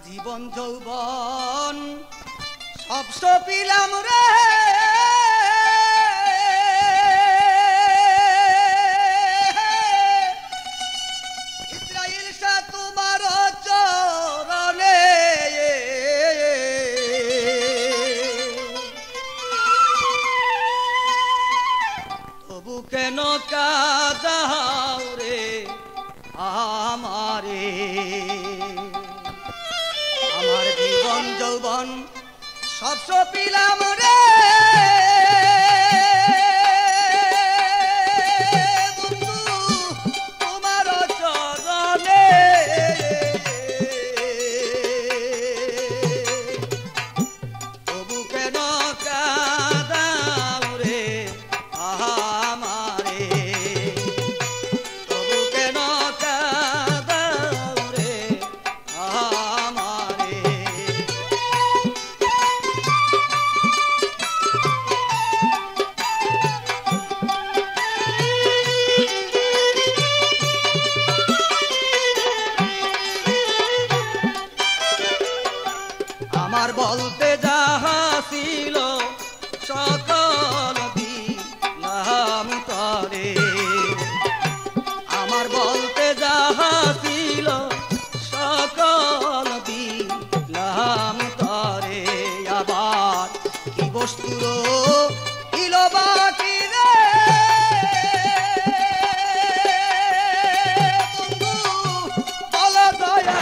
জীবন যৌবন সব সপিলাম রে ইসরাইল শাহ তোমার চরণে তবু কেন কাঁদাও রে আমারে আমার জীবন যৌবন সব সপিলাম রে বন্ধু তোমার চরণে তবু কেন কাঁদাও রে আমারে তবু কেন কাঁদাও রে আমারে আমার বলতে যাহা ছিল সকল দিলাম তরে আমার বলতে যাহা ছিল সকল দিলাম তরে আবার কি বস্তুর ইল বাকি রে বন্ধু বল দয়া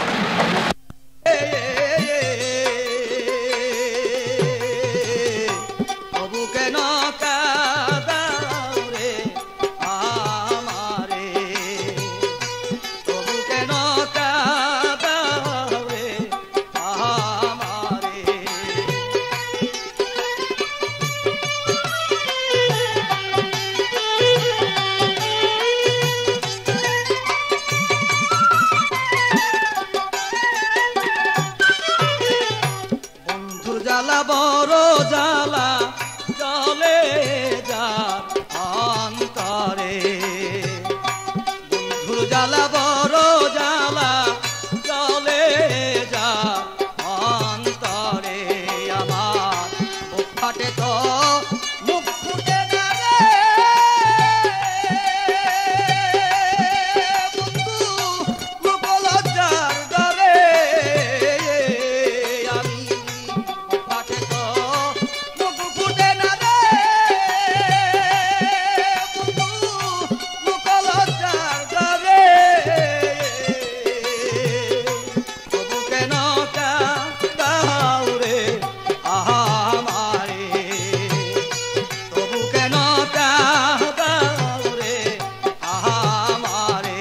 তবু কেন কাঁদাও রে আমারে তবু কেন কাঁদাও রে আমারে বন্ধুর জ্বালা বড় জ্বালা চলে যা অন্তরে বন্ধুর জ্বালা বড় জ্বালা চলে যা অন্তরে আমার বুক ফাটে তো মুখ ফুটে না রে বন্ধু লোক লজ্জার ডরে আমি বুক ফাটে তো মুখ ফুটে না রে বন্ধু লোক লজ্জার ডরে তবু কেন কাঁদাও রে আমারে তবু কেন কাঁদাও রে আমারে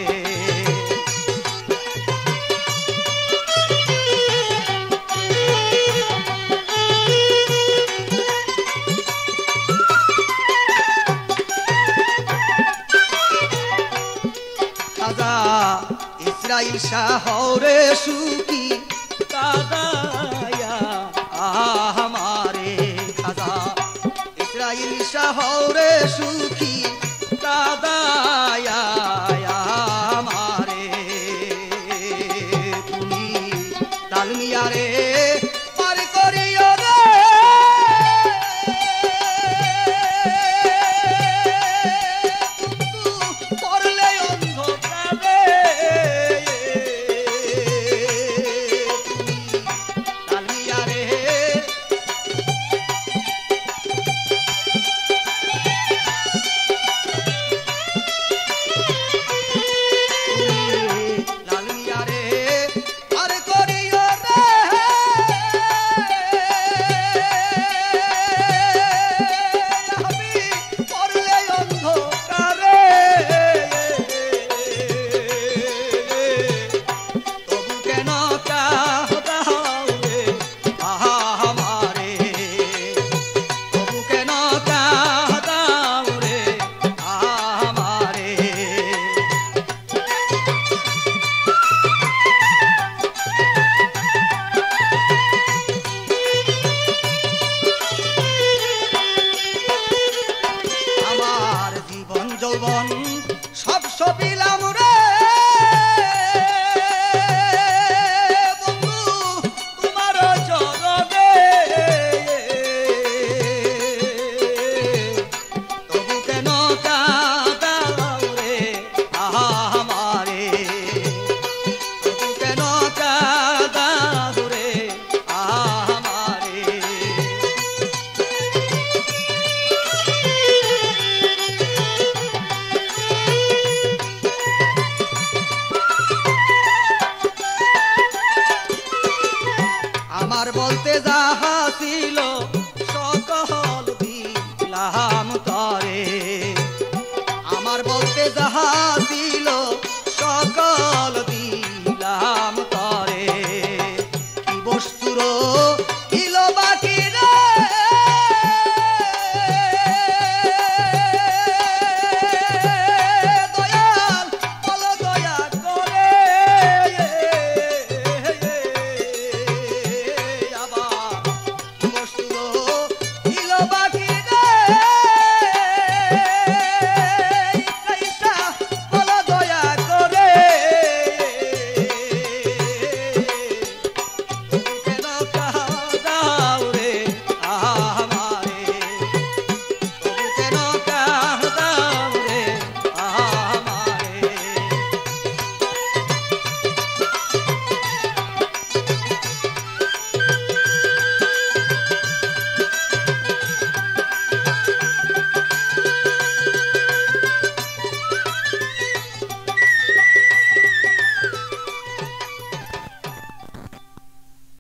খাজা ইসরাইল শাহ রে সুখী কাদায়া আমারে খাজা ইসরাইল শাহ রে সুখী কাদায়া আমারে তুমি তালমিয়া রে পার করিও রে পড়লে অন্ধকারে তালমিয়া রে বলতে যা